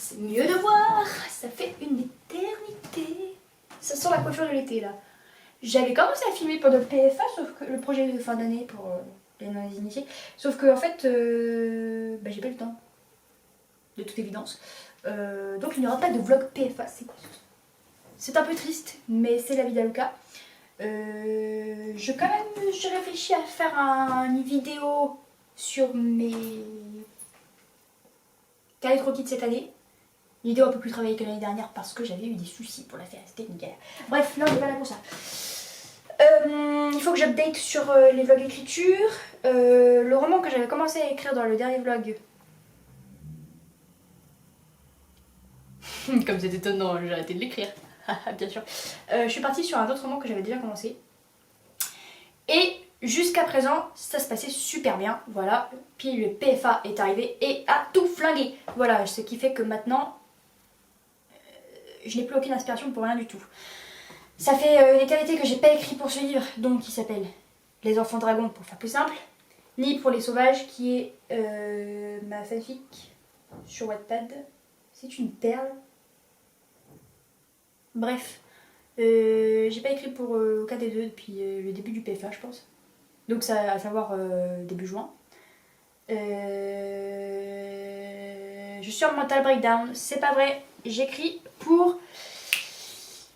C'est mieux de voir, ça fait une éternité. Ça sent la coiffure de l'été là. J'avais commencé à filmer pour le PFA, sauf que le projet de fin d'année pour les non-initiés, sauf que en fait, j'ai pas eu le temps, de toute évidence. Donc il n'y aura pas de vlog PFA, c'est un peu triste, mais c'est la vie d'Aluka. Je réfléchis à faire une vidéo sur mes carnets croquis de cette année. Une vidéo un peu plus travaillée que l'année dernière parce que j'avais eu des soucis pour la faire, c'était une galère. Bref, là on n'est pas là pour ça. Il faut que j'update sur les vlogs écriture. Le roman que j'avais commencé à écrire dans le dernier vlog. Comme c'est étonnant, j'ai arrêté de l'écrire. Bien sûr. Je suis partie sur un autre roman que j'avais déjà commencé. Et jusqu'à présent, ça se passait super bien. Voilà. Puis le PFA est arrivé et a tout flingué. Voilà, ce qui fait que maintenant, je n'ai plus aucune inspiration pour rien du tout. Ça fait une éternité que j'ai pas écrit pour ce livre, donc qui s'appelle Les Enfants Dragons pour faire plus simple, ni pour Les Sauvages, qui est ma fanfic sur Wattpad. C'est une perle. Bref, j'ai pas écrit pour aucun des deux depuis le début du PFA, je pense. Donc ça, à savoir début juin. Je suis en mental breakdown, c'est pas vrai. J'écris pour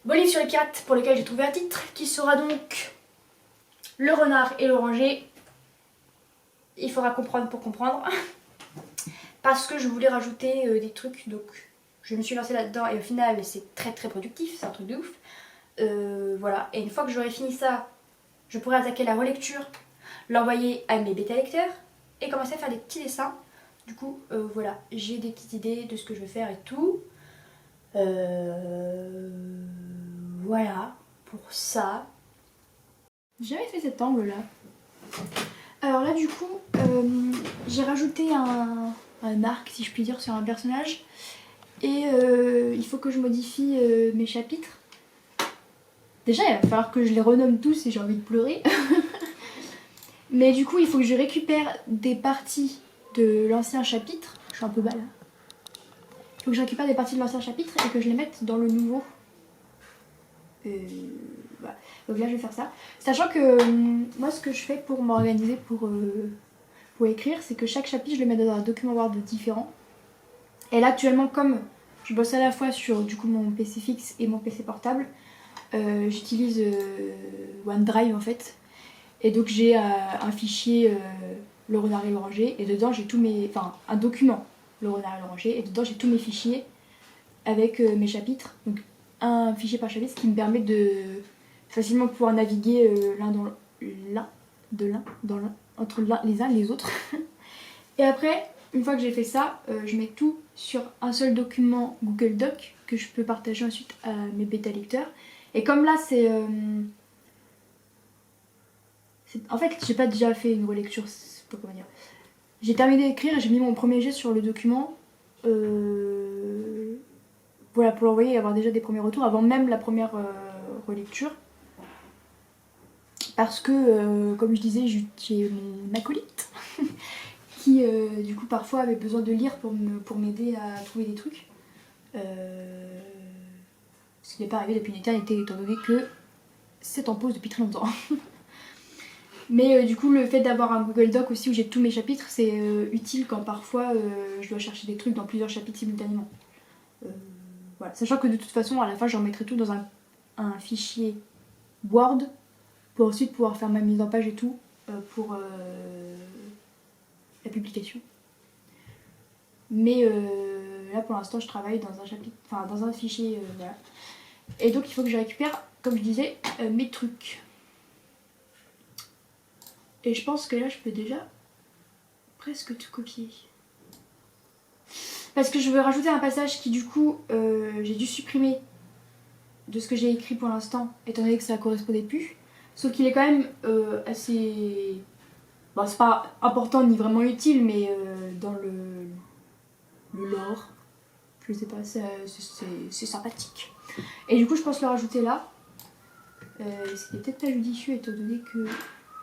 Beau livre sur les pirates, pour lequel j'ai trouvé un titre qui sera donc Le renard et l'oranger. Il faudra comprendre pour comprendre. Parce que je voulais rajouter des trucs, donc je me suis lancée là-dedans et au final c'est très très productif, c'est un truc de ouf. Voilà, et une fois que j'aurai fini ça, je pourrai attaquer la relecture, l'envoyer à mes bêta lecteurs et commencer à faire des petits dessins. Du coup, voilà, j'ai des petites idées de ce que je vais faire et tout. Voilà, pour ça. J'ai jamais fait cet angle là. Alors là du coup, j'ai rajouté un arc si je puis dire sur un personnage. Et il faut que je modifie mes chapitres. Déjà il va falloir que je les renomme tous et j'ai envie de pleurer. Mais du coup il faut que je récupère des parties de l'ancien chapitre. Je suis un peu mal. Il faut que je récupère des parties de l'ancien chapitre et que je les mette dans le nouveau. Voilà. Donc là je vais faire ça. Sachant que moi ce que je fais pour m'organiser pour écrire, c'est que chaque chapitre je le mets dans un document Word différent. Et là actuellement comme je bosse à la fois sur du coup mon PC fixe et mon PC portable, j'utilise OneDrive en fait. Et donc j'ai un fichier Le renard et l'oranger et dedans j'ai tous mes... Enfin un document Le renard et l'oranger et dedans j'ai tous mes fichiers avec mes chapitres. Donc un fichier par chapitre, ce qui me permet de facilement pouvoir naviguer entre les uns et les autres. Et après, une fois que j'ai fait ça, je mets tout sur un seul document Google Doc que je peux partager ensuite à mes bêta lecteurs. Et comme là c'est... En fait, j'ai pas déjà fait une relecture, c'est pas comment dire. J'ai terminé d'écrire et j'ai mis mon premier jet sur le document. Voilà, pour l'envoyer et avoir déjà des premiers retours avant même la première relecture. Parce que, comme je disais, j'ai mon acolyte qui, du coup, parfois avait besoin de lire pour m'aider à trouver des trucs. Ce qui n'est pas arrivé depuis une éternité, étant donné que c'est en pause depuis très longtemps. Mais du coup, le fait d'avoir un Google Doc aussi où j'ai tous mes chapitres, c'est utile quand parfois je dois chercher des trucs dans plusieurs chapitres simultanément. Voilà. Sachant que de toute façon, à la fin, j'en mettrai tout dans un fichier Word pour ensuite pouvoir faire ma mise en page et tout pour la publication. Mais là, pour l'instant, je travaille dans un chapitre, enfin dans un fichier, voilà. Et donc, il faut que je récupère, comme je disais, mes trucs. Et je pense que là, je peux déjà presque tout copier. Parce que je veux rajouter un passage qui du coup j'ai dû supprimer de ce que j'ai écrit pour l'instant, étant donné que ça correspondait plus. Sauf qu'il est quand même assez... Bon, c'est pas important ni vraiment utile, mais dans le lore, je sais pas, c'est sympathique. Et du coup je pense le rajouter là. C'était peut-être pas judicieux étant donné que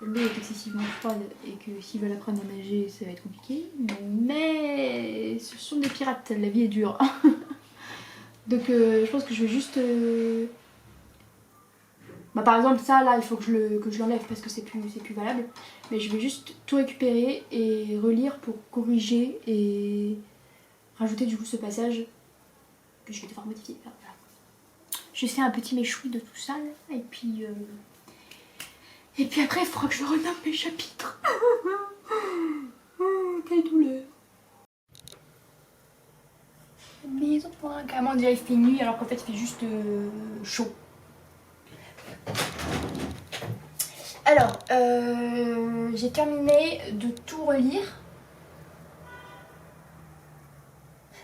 l'eau est excessivement froide et que s'ils veulent apprendre à nager, ça va être compliqué. Mais ce sont des pirates, la vie est dure. Donc je pense que je vais juste... Bah, par exemple ça là il faut que je l'enlève parce que c'est plus valable. Mais je vais juste tout récupérer et relire pour corriger et rajouter du coup ce passage que je vais devoir modifier. Voilà. Je fais un petit méchoui de tout ça là, et puis après il faudra que je renomme mes chapitres. Oh, quelle douleur. Bisous pour un carrément on dirait qu'il fait nuit alors qu'en fait il fait juste chaud. Alors, j'ai terminé de tout relire.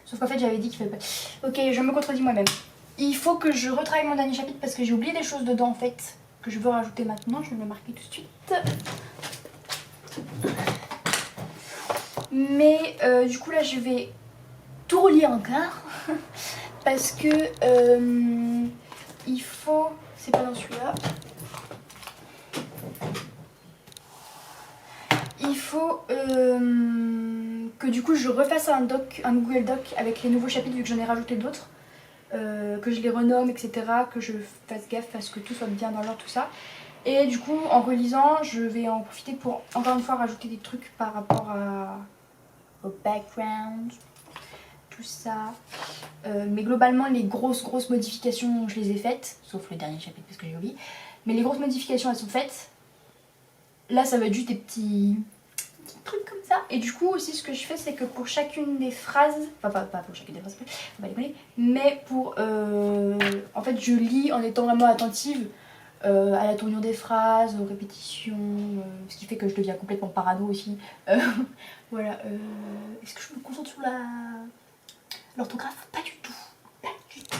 Sauf qu'en fait j'avais dit qu'il fallait pas... Ok, je me contredis moi-même. Il faut que je retravaille mon dernier chapitre parce que j'ai oublié des choses dedans en fait. Que je veux rajouter maintenant, je vais me le marquer tout de suite. Mais du coup là je vais tout relire encore. Parce que il faut... C'est pas dans celui-là. Il faut que du coup je refasse un Google Doc avec les nouveaux chapitres vu que j'en ai rajouté d'autres. Que je les renomme, etc. Que je fasse gaffe à ce que tout soit bien dans l'ordre, tout ça. Et du coup en relisant je vais en profiter pour encore une fois rajouter des trucs par rapport au background, tout ça. Mais globalement les grosses modifications je les ai faites, sauf le dernier chapitre parce que j'ai oublié. Mais les grosses modifications elles sont faites. Là ça va être juste des petits trucs comme ça. Et du coup aussi ce que je fais c'est que pour chacune des phrases, enfin pas pour chacune des phrases, on va les coller, mais pour en fait je lis en étant vraiment attentive à la tournure des phrases, aux répétitions, ce qui fait que je deviens complètement parano aussi. Voilà, est-ce que je me concentre sur l'orthographe? Pas du tout, pas du tout.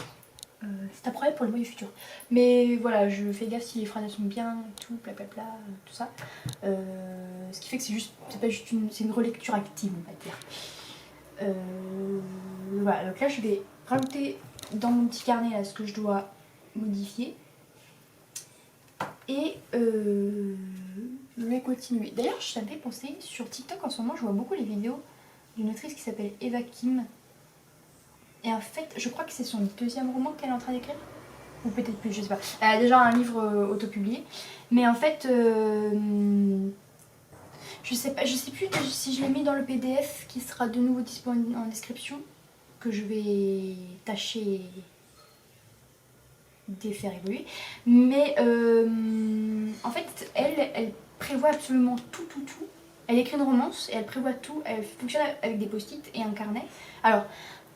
C'est un problème pour le moyen futur. Mais voilà, je fais gaffe si les phrases sont bien, tout, blablabla, tout ça. Ce qui fait que c'est pas juste c'est une relecture active, on va dire. Voilà, donc là je vais rajouter dans mon petit carnet là ce que je dois modifier. Et je vais continuer. D'ailleurs, ça me fait penser, sur TikTok en ce moment, je vois beaucoup les vidéos d'une autrice qui s'appelle Eva Kim. Et en fait, je crois que c'est son deuxième roman qu'elle est en train d'écrire. Ou peut-être plus, je sais pas. Elle a déjà un livre autopublié. Mais en fait, je sais plus si je l'ai mis dans le PDF qui sera de nouveau disponible en description. Que je vais tâcher de faire évoluer. Mais en fait, elle prévoit absolument tout. Elle écrit une romance et elle prévoit tout. Elle fonctionne avec des post-it et un carnet. Alors,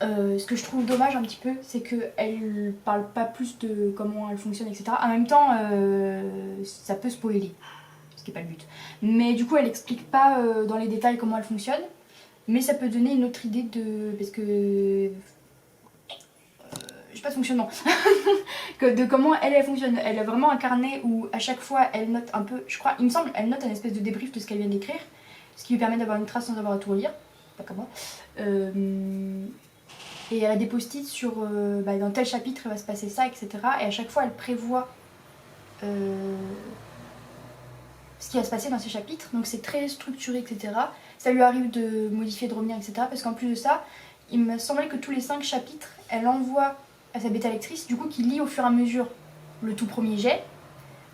ce que je trouve dommage un petit peu, c'est qu'elle parle pas plus de comment elle fonctionne, etc. En même temps, ça peut spoiler, ce qui n'est pas le but. Mais du coup, elle explique pas dans les détails comment elle fonctionne. Mais ça peut donner une autre idée de... Parce que... je sais pas de fonctionnement. de comment elle fonctionne. Elle a vraiment un carnet où à chaque fois elle note un peu, je crois, il me semble, elle note un espèce de débrief de ce qu'elle vient d'écrire. Ce qui lui permet d'avoir une trace sans avoir à tout relire. Pas comme moi. Et elle a des post-it sur dans tel chapitre il va se passer ça, etc. Et à chaque fois elle prévoit ce qui va se passer dans ces chapitres. Donc c'est très structuré, etc. Ça lui arrive de modifier, de revenir, etc. Parce qu'en plus de ça, il me semblait que tous les 5 chapitres, elle envoie à sa bêta lectrice, du coup qui lit au fur et à mesure le tout premier jet.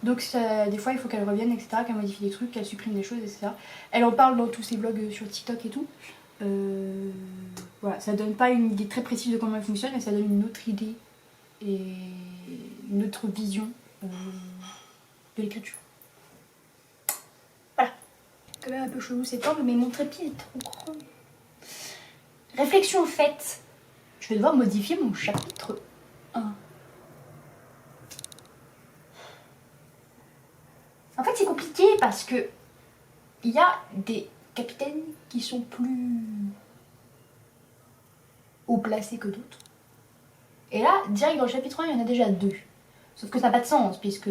Donc ça, des fois il faut qu'elle revienne, etc. Qu'elle modifie des trucs, qu'elle supprime des choses, etc. Elle en parle dans tous ses blogs sur TikTok et tout. Voilà, ça donne pas une idée très précise de comment elle fonctionne, mais ça donne une autre idée et une autre vision de l'écriture. Voilà, quand même un peu chelou cet angle, mais mon trépied est trop grand. Réflexion faite, je vais devoir modifier mon chapitre 1. En fait c'est compliqué parce que il y a des capitaines qui sont plus haut placés que d'autres. Et là, direct dans le chapitre 1, il y en a déjà 2. Sauf que ça n'a pas de sens puisque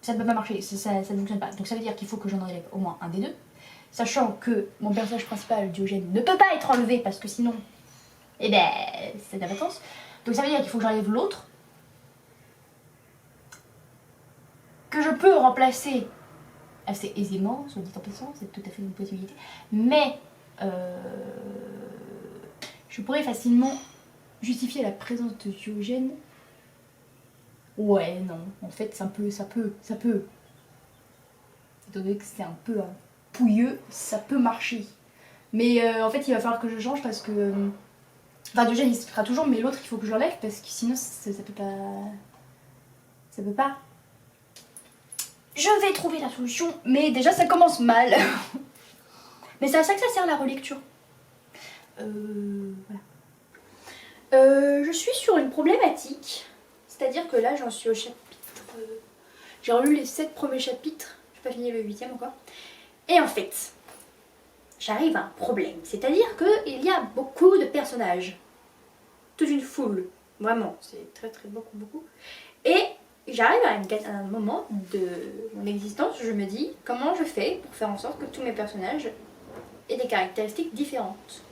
ça ne peut pas marcher, ça ne fonctionne pas. Donc ça veut dire qu'il faut que j'en enlève au moins un des deux. Sachant que mon personnage principal, Diogène, ne peut pas être enlevé parce que sinon, eh ben, ça n'a pas de sens. Donc ça veut dire qu'il faut que j'enlève l'autre. que je peux remplacer assez aisément, soit dit en passant, c'est tout à fait une possibilité, mais je pourrais facilement justifier la présence de Diogène. Ouais, non, en fait, ça peut. Étant donné que c'est un peu pouilleux, ça peut marcher. Mais en fait, il va falloir que je change parce que... Enfin, Diogène, il se fera toujours, mais l'autre, il faut que je l'enlève parce que sinon, ça peut pas... Ça peut pas. Je vais trouver la solution, mais déjà, ça commence mal. Mais c'est à ça que ça sert, la relecture. Voilà. Je suis sur une problématique. C'est-à-dire que là, j'en suis au chapitre... J'ai relu les 7 premiers chapitres. J'ai pas fini le 8e encore. Et en fait, j'arrive à un problème. C'est-à-dire qu'il y a beaucoup de personnages. Toute une foule. Vraiment, c'est très beaucoup. Et j'arrive à un moment de mon existence où je me dis comment je fais pour faire en sorte que tous mes personnages aient des caractéristiques différentes.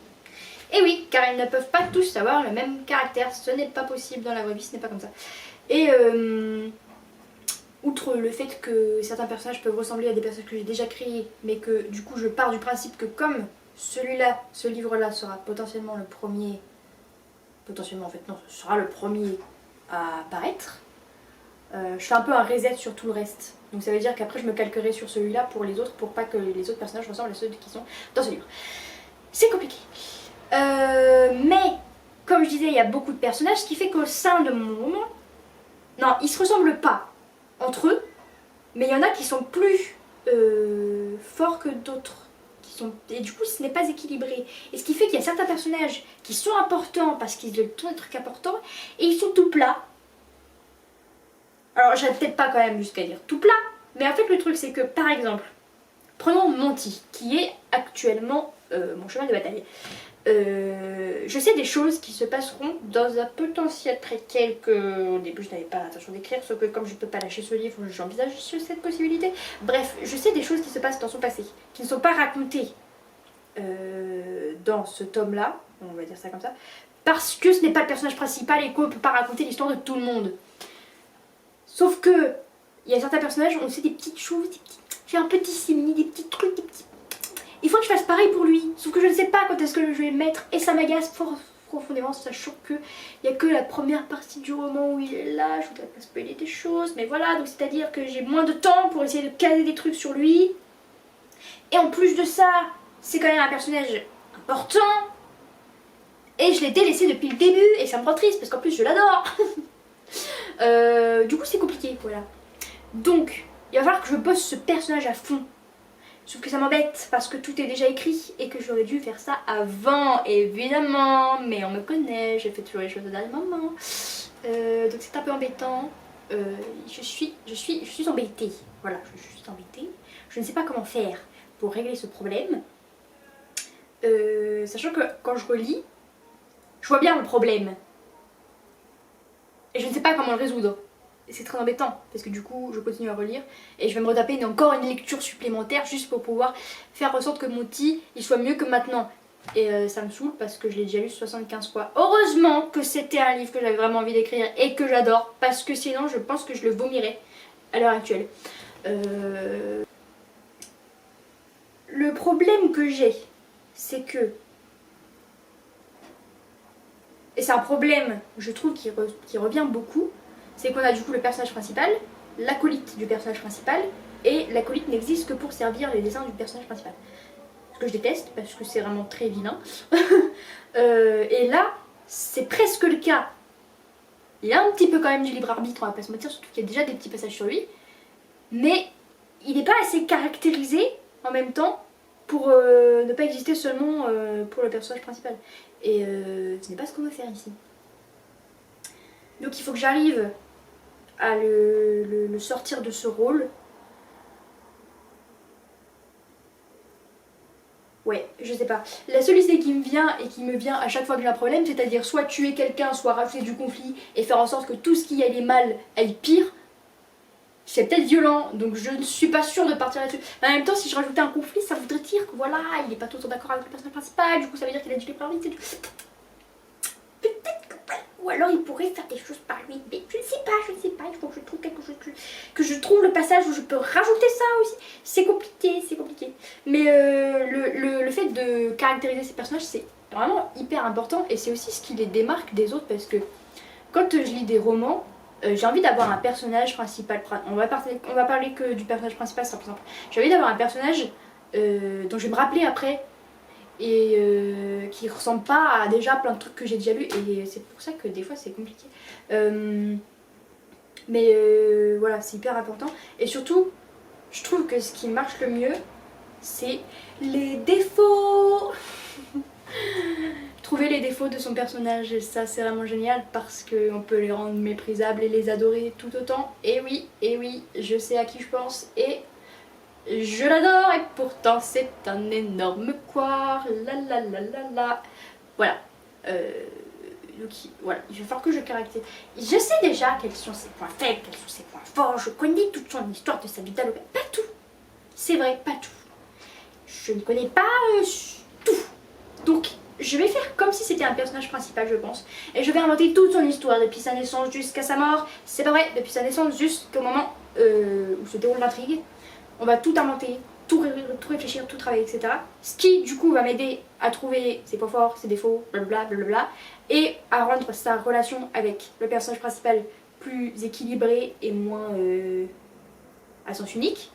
Et oui, car ils ne peuvent pas tous avoir le même caractère. Ce n'est pas possible dans la vraie vie, ce n'est pas comme ça. Et outre le fait que certains personnages peuvent ressembler à des personnages que j'ai déjà créés, mais que du coup je pars du principe que comme celui-là, ce livre-là sera potentiellement le premier... Potentiellement en fait non, ce sera le premier à apparaître. Je fais un peu un reset sur tout le reste. Donc ça veut dire qu'après je me calquerai sur celui-là pour les autres, pour pas que les autres personnages ressemblent à ceux qui sont dans ce livre. C'est compliqué. Mais comme je disais, il y a beaucoup de personnages, ce qui fait qu'au sein de mon roman, non, ils se ressemblent pas entre eux, mais il y en a qui sont plus forts que d'autres. Et du coup, ce n'est pas équilibré. Et ce qui fait qu'il y a certains personnages qui sont importants parce qu'ils ont des trucs importants, et ils sont tout plats. Alors, j'aime peut-être pas quand même jusqu'à dire tout plat, mais en fait, le truc, c'est que, par exemple, prenons Monty, qui est actuellement mon cheval de bataille. Je sais des choses qui se passeront dans un potentiel préquel que au début je n'avais pas l'intention d'écrire, sauf que comme je ne peux pas lâcher ce livre, j'envisage cette possibilité. Bref, je sais des choses qui se passent dans son passé, qui ne sont pas racontées dans ce tome-là, on va dire ça comme ça, parce que ce n'est pas le personnage principal et qu'on ne peut pas raconter l'histoire de tout le monde. Sauf que il y a certains personnages, on sait des petites choses, j'ai un petit simili, des petits trucs, des petits... Il faut que je fasse pareil pour lui, sauf que je ne sais pas quand est-ce que je vais le mettre et ça m'agace fort profondément, sachant qu'il n'y a que la première partie du roman où il est là, je voudrais pas spoiler des choses, mais voilà, donc c'est-à-dire que j'ai moins de temps pour essayer de caser des trucs sur lui. Et en plus de ça, c'est quand même un personnage important, et je l'ai délaissé depuis le début, et ça me rend triste parce qu'en plus je l'adore. Du coup c'est compliqué, voilà. Donc, il va falloir que je bosse ce personnage à fond. Sauf que ça m'embête parce que tout est déjà écrit et que j'aurais dû faire ça avant, évidemment. Mais on me connaît, j'ai fait toujours les choses au dernier moment. Donc c'est un peu embêtant. Je suis embêtée. Voilà, je suis embêtée. Je ne sais pas comment faire pour régler ce problème. Sachant que quand je relis, je vois bien le problème. Et je ne sais pas comment le résoudre. Et c'est très embêtant parce que du coup je continue à relire et je vais me retaper encore une lecture supplémentaire juste pour pouvoir faire en sorte que Monty il soit mieux que maintenant. Et ça me saoule parce que je l'ai déjà lu 75 fois. Heureusement que c'était un livre que j'avais vraiment envie d'écrire et que j'adore, parce que sinon je pense que je le vomirais à l'heure actuelle. Le problème que j'ai, c'est que... Et c'est un problème, je trouve, qui revient beaucoup. C'est qu'on a du coup le personnage principal, l'acolyte du personnage principal, et l'acolyte n'existe que pour servir les dessins du personnage principal. Ce que je déteste, parce que c'est vraiment très vilain. Et là, c'est presque le cas. Il y a un petit peu quand même du libre arbitre, on va pas se mentir, surtout qu'il y a déjà des petits passages sur lui. Mais il n'est pas assez caractérisé en même temps pour ne pas exister seulement pour le personnage principal. Et ce n'est pas ce qu'on veut faire ici. Donc il faut que j'arrive à le sortir de ce rôle. Ouais, je sais pas. La seule idée qui me vient et qui me vient à chaque fois que j'ai un problème, c'est-à-dire soit tuer quelqu'un, soit rajouter du conflit et faire en sorte que tout ce qui allait mal aille pire, c'est peut-être violent, donc je ne suis pas sûre de partir là-dessus. Mais en même temps, si je rajoutais un conflit, ça voudrait dire que voilà, il n'est pas tout le temps d'accord avec le personnage principal, du coup ça veut dire qu'il a du libre arbitre. Peut-être que... ou alors il pourrait faire des choses par lui, mais je ne sais pas, il faut que je trouve quelque chose, que je trouve le passage où je peux rajouter ça aussi. C'est compliqué, mais le fait de caractériser ces personnages, c'est vraiment hyper important, et c'est aussi ce qui les démarque des autres, parce que quand je lis des romans, j'ai envie d'avoir un personnage principal. On va parler que du personnage principal, c'est plus simple. J'ai envie d'avoir un personnage dont je vais me rappeler après, et qui ressemble pas à déjà plein de trucs que j'ai déjà lus, et c'est pour ça que des fois c'est compliqué. Voilà, c'est hyper important. Et surtout, je trouve que ce qui marche le mieux, c'est les défauts. Trouver les défauts de son personnage, et ça c'est vraiment génial parce qu'on peut les rendre méprisables et les adorer tout autant. Et oui, je sais à qui je pense et je l'adore, et pourtant c'est un énorme poire. Voilà. Donc voilà, il va falloir que je caractérise. Je sais déjà quels sont ses points faibles, quels sont ses points forts. Je connais toute son histoire de sa vie d'alopète. Pas tout. C'est vrai, pas tout. Je ne connais pas tout. Donc je vais faire comme si c'était un personnage principal, je pense. Et je vais inventer toute son histoire, depuis sa naissance jusqu'à sa mort. C'est pas vrai, depuis sa naissance jusqu'au moment où se déroule l'intrigue. On va tout inventer, tout réfléchir, tout travailler, etc. Ce qui, du coup, va m'aider à trouver ses points forts, ses défauts, blablabla. Et à rendre sa relation avec le personnage principal plus équilibrée et moins à sens unique.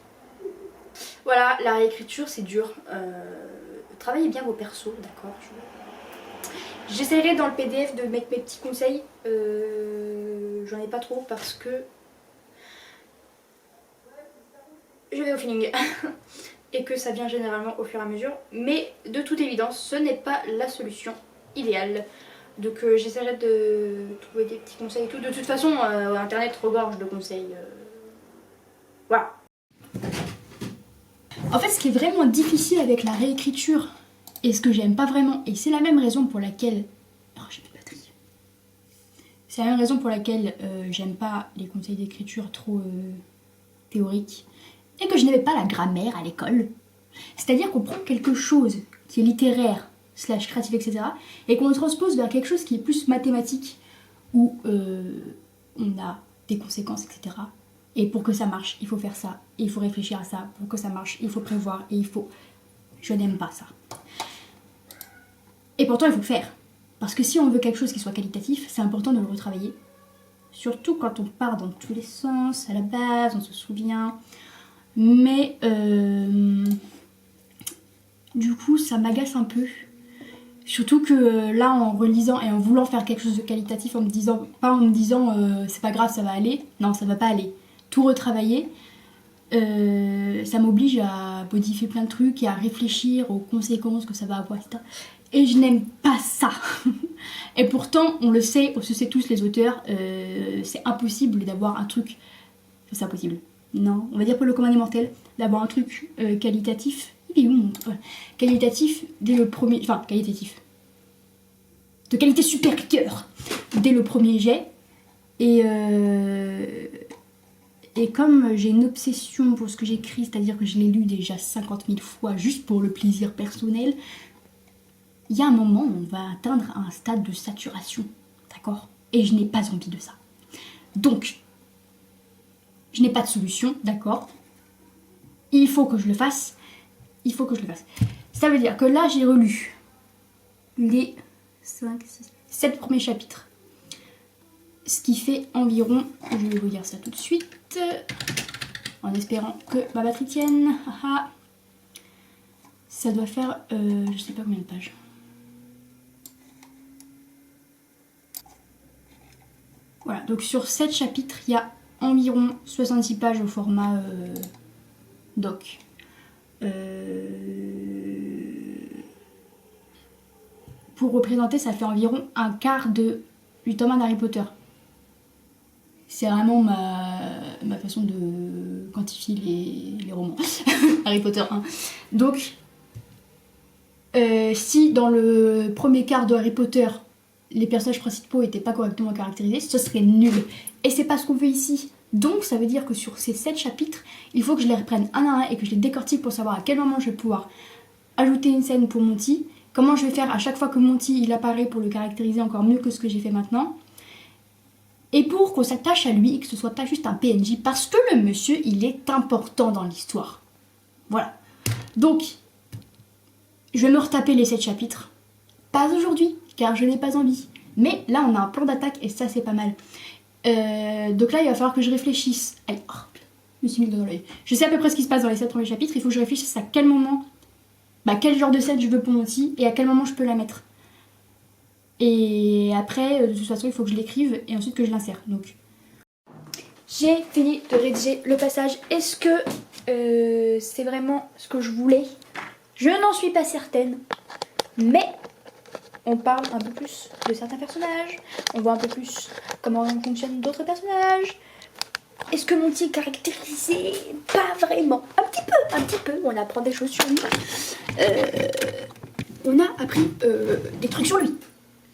Voilà, la réécriture, c'est dur. Travaillez bien vos persos, d'accord. J'essaierai dans le PDF de mettre mes petits conseils. J'en ai pas trop parce que je vais au feeling et que ça vient généralement au fur et à mesure. Mais de toute évidence, ce n'est pas la solution idéale. Donc j'essaierai de trouver des petits conseils et tout. De toute façon, internet regorge de conseils. Voilà. En fait, ce qui est vraiment difficile avec la réécriture et ce que j'aime pas vraiment, et c'est la même raison pour laquelle... Oh, j'ai plus de batterie. C'est la même raison pour laquelle j'aime pas les conseils d'écriture trop théoriques et que je n'avais pas la grammaire à l'école. C'est-à-dire qu'on prend quelque chose qui est littéraire, / créatif, etc. et qu'on le transpose vers quelque chose qui est plus mathématique, où on a des conséquences, etc. Et pour que ça marche, il faut faire ça, et il faut réfléchir à ça. Pour que ça marche, il faut prévoir, et il faut... Je n'aime pas ça. Et pourtant, il faut le faire. Parce que si on veut quelque chose qui soit qualitatif, c'est important de le retravailler. Surtout quand on part dans tous les sens, à la base, on se souvient. Mais du coup, ça m'agace un peu. Surtout que là, en relisant et en voulant faire quelque chose de qualitatif, pas en me disant c'est pas grave, ça va aller. Non, ça va pas aller. Tout retravailler, ça m'oblige à modifier plein de trucs et à réfléchir aux conséquences que ça va avoir, etc. Et je n'aime pas ça. Et pourtant, on le sait, on se sait tous les auteurs, c'est impossible d'avoir un truc... C'est impossible. Non, on va dire pour le commun des mortels, d'avoir un truc qualitatif. Il est où mon... Qualitatif dès le premier... Enfin, qualitatif. De qualité supérieure dès le premier jet. Et comme j'ai une obsession pour ce que j'écris, c'est-à-dire que je l'ai lu déjà 50 000 fois juste pour le plaisir personnel, il y a un moment où on va atteindre un stade de saturation, d'accord? Et je n'ai pas envie de ça. Donc, je n'ai pas de solution, d'accord? Il faut que je le fasse. Il faut que je le fasse. Ça veut dire que là, j'ai relu les 5, 6, 7 premiers chapitres. Ce qui fait environ, je vais vous dire ça tout de suite, en espérant que ma batterie tienne. Ça doit faire, je sais pas combien de pages. Voilà, donc sur 7 chapitres, il y a environ 66 pages au format doc. Pour représenter, ça fait environ un quart du tome 1 d'Harry Potter. C'est vraiment ma façon de quantifier les romans. Harry Potter 1. Donc, si dans le premier quart de Harry Potter, les personnages principaux n'étaient pas correctement caractérisés, ce serait nul. Et c'est pas ce qu'on veut ici. Donc ça veut dire que sur ces 7 chapitres, il faut que je les reprenne un à un et que je les décortique pour savoir à quel moment je vais pouvoir ajouter une scène pour Monty, comment je vais faire à chaque fois que Monty il apparaît pour le caractériser encore mieux que ce que j'ai fait maintenant, et pour qu'on s'attache à lui et que ce soit pas juste un PNJ, parce que le monsieur, il est important dans l'histoire. Voilà. Donc, je vais me retaper les 7 chapitres. Pas aujourd'hui, car je n'ai pas envie. Mais là, on a un plan d'attaque et ça, c'est pas mal. Donc là, il va falloir que je réfléchisse. Aïe, oh, je me suis mis dans l'œil. Je sais à peu près ce qui se passe dans les 7 premiers chapitres. Il faut que je réfléchisse à quel moment, quel genre de scène je veux pour mon petit et à quel moment je peux la mettre. Et après, de toute façon, il faut que je l'écrive et ensuite que je l'insère. Donc, j'ai fini de rédiger le passage. Est-ce que c'est vraiment ce que je voulais? Je n'en suis pas certaine. Mais on parle un peu plus de certains personnages. On voit un peu plus comment fonctionnent d'autres personnages. Est-ce que mon petit est caractérisé? Pas vraiment. Un petit peu. On apprend des choses sur lui. On a appris des trucs sur lui.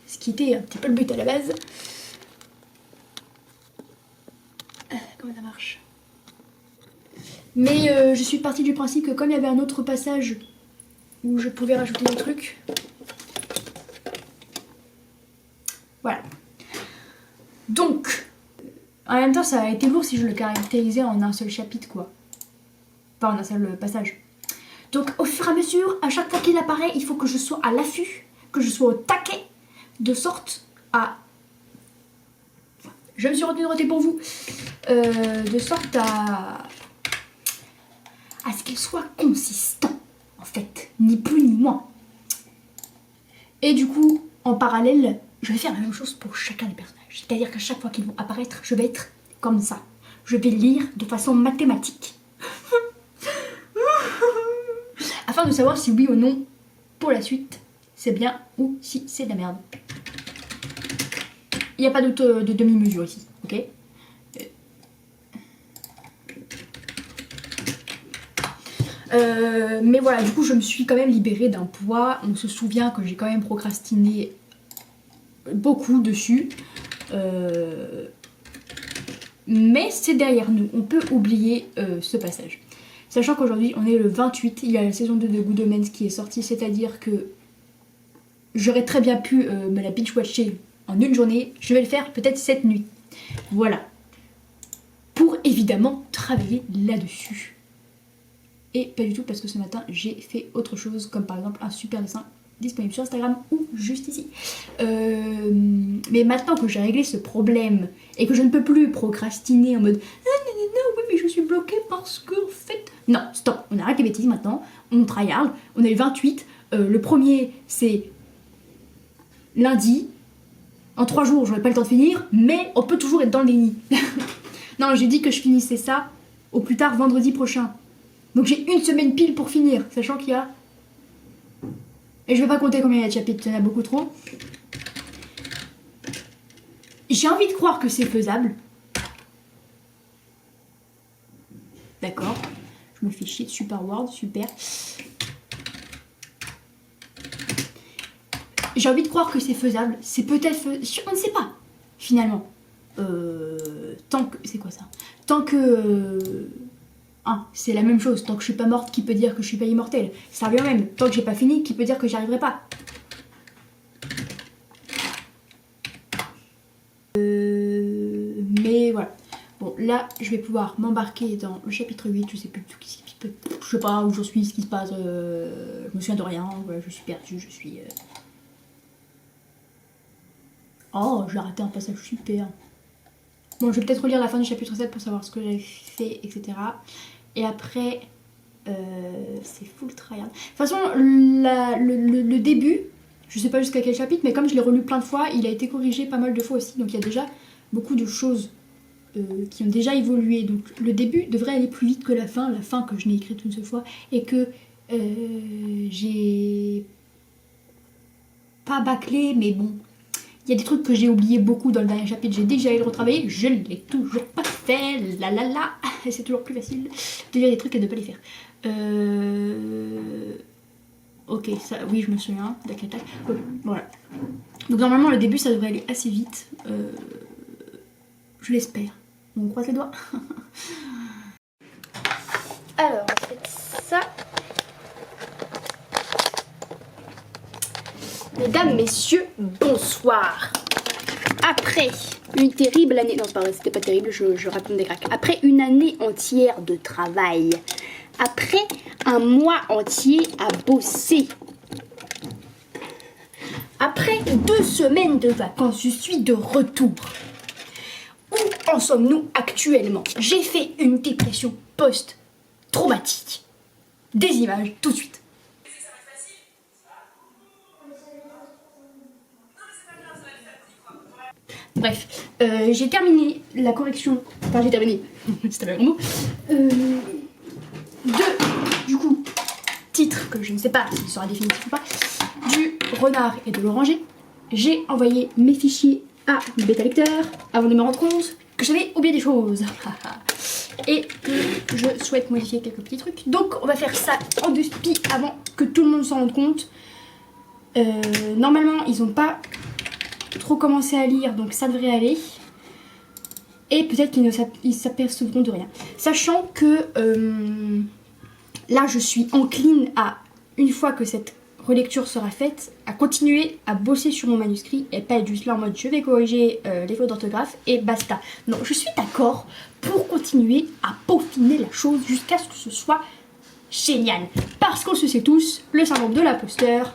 Ce qui était un petit peu le but à la base. Comment ça marche? Mais je suis partie du principe que comme il y avait un autre passage où je pouvais rajouter des trucs. Voilà. Donc, en même temps, ça a été lourd si je le caractérisais en un seul chapitre, quoi. Pas en un seul passage. Donc, au fur et à mesure, à chaque fois qu'il apparaît, il faut que je sois à l'affût, que je sois au taquet, de sorte à... Je me suis retenue de noter pour vous. De sorte à ce qu'il soit consistant, en fait. Ni plus ni moins. Et du coup, en parallèle, je vais faire la même chose pour chacun des personnages. C'est-à-dire qu'à chaque fois qu'ils vont apparaître, je vais être comme ça. Je vais lire de façon mathématique. Afin de savoir si oui ou non, pour la suite, c'est bien ou si c'est de la merde. Il n'y a pas de demi-mesure ici, ok? Mais voilà, du coup, je me suis quand même libérée d'un poids. On se souvient que j'ai quand même procrastiné beaucoup dessus. Mais c'est derrière nous. On peut oublier ce passage. Sachant qu'aujourd'hui, on est le 28. Il y a la saison 2 de Good Omens qui est sortie. C'est-à-dire que j'aurais très bien pu me la binge-watcher en une journée. Je vais le faire peut-être cette nuit. Voilà. Pour évidemment travailler là-dessus. Et pas du tout parce que ce matin j'ai fait autre chose, comme par exemple un super dessin disponible sur Instagram ou juste ici. Mais maintenant que j'ai réglé ce problème et que je ne peux plus procrastiner en mode non, oui mais je suis bloquée parce que en fait... Non, stop, on arrête les bêtises maintenant, on tryhard, on est le 28, le premier c'est lundi, en 3 jours j'aurai pas le temps de finir, mais on peut toujours être dans le déni. Non, j'ai dit que je finissais ça au plus tard vendredi prochain. Donc j'ai une semaine pile pour finir, sachant qu'il y a... Et je vais pas compter combien il y a de chapitres, il y en a beaucoup trop. J'ai envie de croire que c'est faisable. D'accord. Je me fais chier de Super Word, super. J'ai envie de croire que c'est faisable. C'est peut-être... On ne sait pas, finalement. Tant que... C'est quoi ça? Tant que... c'est la même chose. Tant que je suis pas morte, qui peut dire que je suis pas immortelle? Ça revient même. Tant que j'ai pas fini, qui peut dire que j'y arriverai pas? Mais voilà. Bon, là, je vais pouvoir m'embarquer dans le chapitre 8. Je sais plus je sais pas où j'en suis, ce qui se passe. Je me souviens de rien. Voilà, je suis perdue. Je suis... Oh, j'ai raté un passage super. Bon, je vais peut-être relire la fin du chapitre 7 pour savoir ce que j'avais fait, etc. Et après, c'est full tryhard. De toute façon, le début, je sais pas jusqu'à quel chapitre, mais comme je l'ai relu plein de fois, il a été corrigé pas mal de fois aussi. Donc il y a déjà beaucoup de choses qui ont déjà évolué. Donc le début devrait aller plus vite que la fin que je n'ai écrite une seule fois. Et que j'ai pas bâclé, mais bon. Il y a des trucs que j'ai oublié beaucoup dans le dernier chapitre. J'ai dit que j'allais le retravailler, je ne l'ai toujours pas fait. Et c'est toujours plus facile de lire des trucs et de ne pas les faire. Ok, ça, oui, je me souviens. Tac, tac, tac. Voilà. Donc normalement, le début, ça devrait aller assez vite. Je l'espère. On croise les doigts. Alors, on fait ça. Mesdames, messieurs, bonsoir. après une terrible année... Non, c'est pas vrai, c'était pas terrible, je raconte des cracks. Après une année entière de travail, après un mois entier à bosser, après 2 semaines de vacances, je suis de retour. Où en sommes-nous actuellement? J'ai fait une dépression post-traumatique. Des images, tout de suite. Bref, j'ai terminé la correction. Enfin, j'ai terminé. C'était un mot. Du coup, titre que je ne sais pas s'il sera définitif ou pas, du renard et de l'oranger. J'ai envoyé mes fichiers à le bêta lecteur avant de me rendre compte que j'avais oublié des choses. Et que je souhaite modifier quelques petits trucs. Donc, on va faire ça en 2 spies avant que tout le monde s'en rende compte. Normalement, ils n'ont pas trop commencé à lire, donc ça devrait aller. Et peut-être qu'ils s'apercevront de rien. Sachant que là, je suis encline à, une fois que cette relecture sera faite, à continuer à bosser sur mon manuscrit et pas être juste là en mode je vais corriger les fautes d'orthographe et basta. Non, je suis d'accord pour continuer à peaufiner la chose jusqu'à ce que ce soit génial. Parce qu'on se sait tous, le syndrome de l'imposteur.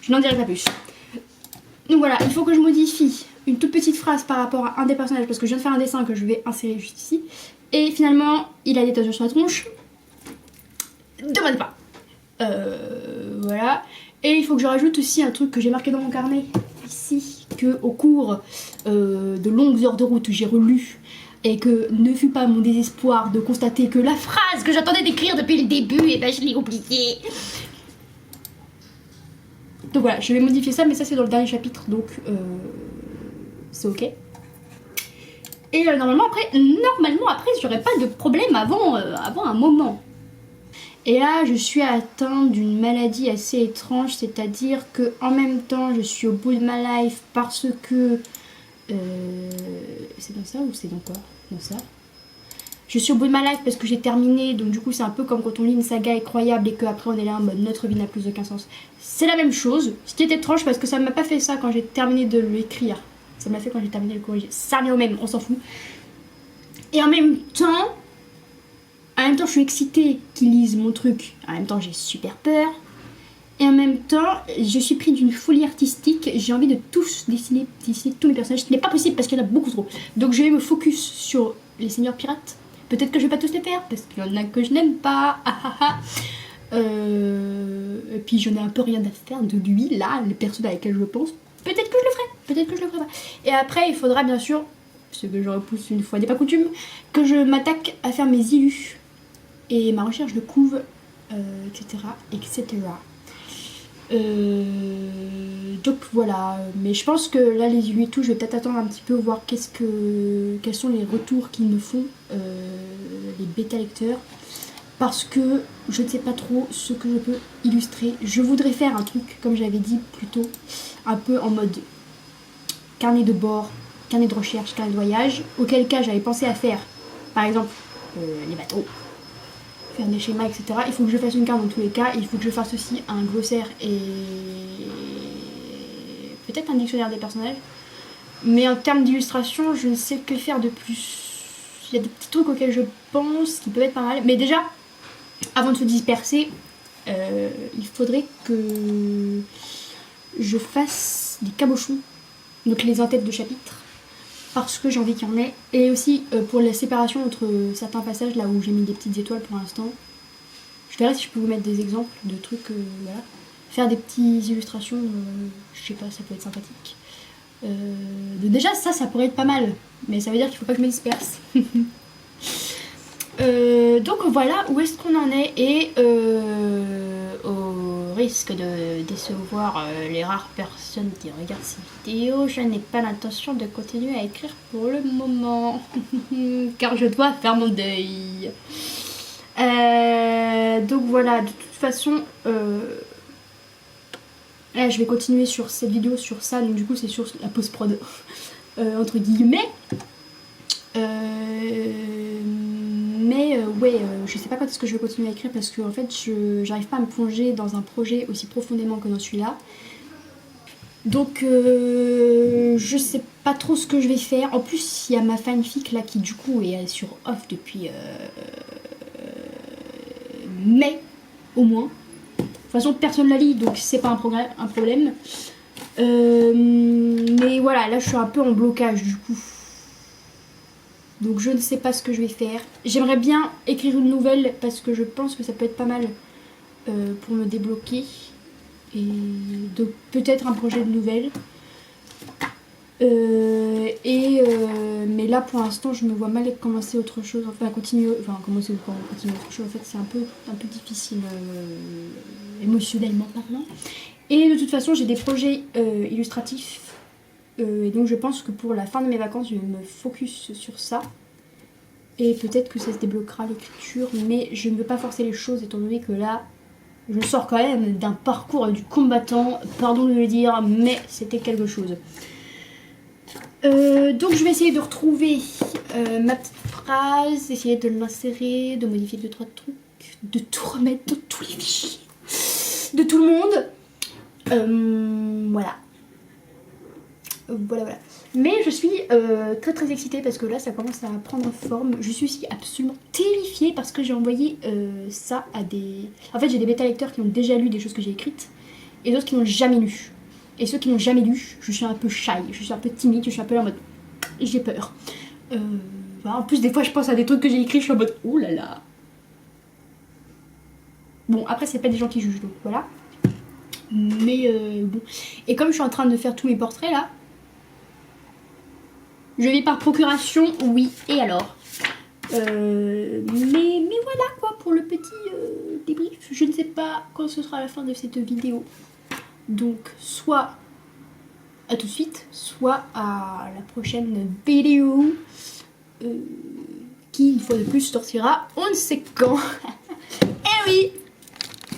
Je n'en dirai pas plus. Donc voilà, il faut que je modifie une toute petite phrase par rapport à un des personnages parce que je viens de faire un dessin que je vais insérer juste ici. Et finalement, il a des tatouages sur la tronche. Demande pas. Voilà. Et il faut que je rajoute aussi un truc que j'ai marqué dans mon carnet ici, que au cours de longues heures de route j'ai relu et que ne fut pas mon désespoir de constater que la phrase que j'attendais d'écrire depuis le début, et ben je l'ai oubliée. Donc voilà, je vais modifier ça, mais ça c'est dans le dernier chapitre, donc c'est ok. Et normalement après j'aurai pas de problème avant un moment. Et là je suis atteinte d'une maladie assez étrange, c'est-à-dire que en même temps je suis au bout de ma life parce que c'est dans ça ou c'est dans quoi? Dans ça. Je suis au bout de ma life parce que j'ai terminé, donc du coup c'est un peu comme quand on lit une saga incroyable et qu'après on est là en mode notre vie n'a plus aucun sens. C'est la même chose, ce qui est étrange parce que ça m'a pas fait ça quand j'ai terminé de l'écrire. Ça m'a fait quand j'ai terminé de le corriger. Ça revient au même, on s'en fout. Et en même temps je suis excitée qu'ils lisent mon truc. En même temps j'ai super peur. Et en même temps, je suis pris d'une folie artistique. J'ai envie de tous dessiner tous mes personnages. Ce n'est pas possible parce qu'il y en a beaucoup trop. Donc je vais me focus sur les seigneurs pirates. Peut-être que je vais pas tous les faire parce qu'il y en a que je n'aime pas. Et puis j'en ai un peu rien à faire de lui, là, les personnes avec lesquelles je pense. Peut-être que je le ferai, peut-être que je le ferai pas. Et après, il faudra bien sûr, ce que je repousse une fois n'est pas coutume, que je m'attaque à faire mes illus et ma recherche de couve, etc. etc. Donc voilà, mais je pense que là les illus et tout, je vais peut-être attendre un petit peu, voir quels sont les retours qu'ils me font, les bêta lecteurs, parce que je ne sais pas trop ce que je peux illustrer. Je voudrais faire un truc, comme j'avais dit plus tôt, un peu en mode carnet de bord, carnet de recherche, carnet de voyage, auquel cas j'avais pensé à faire, par exemple, les bateaux, faire des schémas, etc. Il faut que je fasse une carte dans tous les cas, il faut que je fasse aussi un glossaire et peut-être un dictionnaire des personnages. Mais en termes d'illustration, je ne sais que faire de plus. Il y a des petits trucs auxquels je pense qui peuvent être pas mal. Mais déjà, avant de se disperser, il faudrait que je fasse des cabochons, donc les en-têtes de chapitre, parce que j'ai envie qu'il y en ait. Et aussi pour la séparation entre certains passages, là où j'ai mis des petites étoiles pour l'instant. Je verrai si je peux vous mettre des exemples de trucs, voilà. Faire des petites illustrations, je sais pas, ça peut être sympathique. Déjà ça pourrait être pas mal, mais ça veut dire qu'il faut pas que je me disperse. Donc voilà où est-ce qu'on en est, et au risque de décevoir les rares personnes qui regardent ces vidéos, je n'ai pas l'intention de continuer à écrire pour le moment car je dois faire mon deuil. Donc voilà, de toute façon là je vais continuer sur cette vidéo sur ça, donc du coup c'est sur la post-prod entre guillemets. Ouais, je sais pas quand est-ce que je vais continuer à écrire parce que en fait j'arrive pas à me plonger dans un projet aussi profondément que dans celui-là. Donc je sais pas trop ce que je vais faire. En plus il y a ma fanfic là qui du coup est sur off depuis mai au moins. De toute façon personne la lit donc c'est pas un problème. Mais voilà, là je suis un peu en blocage du coup. Donc je ne sais pas ce que je vais faire. J'aimerais bien écrire une nouvelle parce que je pense que ça peut être pas mal pour me débloquer. Et donc peut-être un projet de nouvelle. Mais là pour l'instant je me vois mal commencer autre chose. Commencer autre chose. En fait c'est un peu difficile émotionnellement parlant. Et de toute façon j'ai des projets illustratifs. Et donc je pense que pour la fin de mes vacances je vais me focus sur ça. Et peut-être que ça se débloquera l'écriture. Mais je ne veux pas forcer les choses étant donné que là je sors quand même d'un parcours du combattant. Pardon de le dire mais c'était quelque chose. Donc je vais essayer de retrouver ma petite phrase. Essayer de l'insérer, de modifier 2-3 trucs. De tout remettre dans tous les fichiers de tout le monde. Voilà. Voilà. Mais je suis très très excitée parce que là ça commence à prendre forme. Je suis aussi absolument terrifiée parce que j'ai envoyé ça à des... En fait j'ai des bêta lecteurs qui ont déjà lu des choses que j'ai écrites et d'autres qui n'ont jamais lu. Et ceux qui n'ont jamais lu, je suis un peu shy, je suis un peu timide, je suis un peu en mode... J'ai peur. En plus des fois je pense à des trucs que j'ai écrits, je suis en mode... Oh là là. Bon après c'est pas des gens qui jugent donc voilà. Mais bon. Et comme je suis en train de faire tous mes portraits là, je vis par procuration, oui, et alors mais voilà quoi pour le petit débrief. Je ne sais pas quand ce sera la fin de cette vidéo. Donc soit à tout de suite, soit à la prochaine vidéo qui une fois de plus sortira on ne sait quand. Eh oui.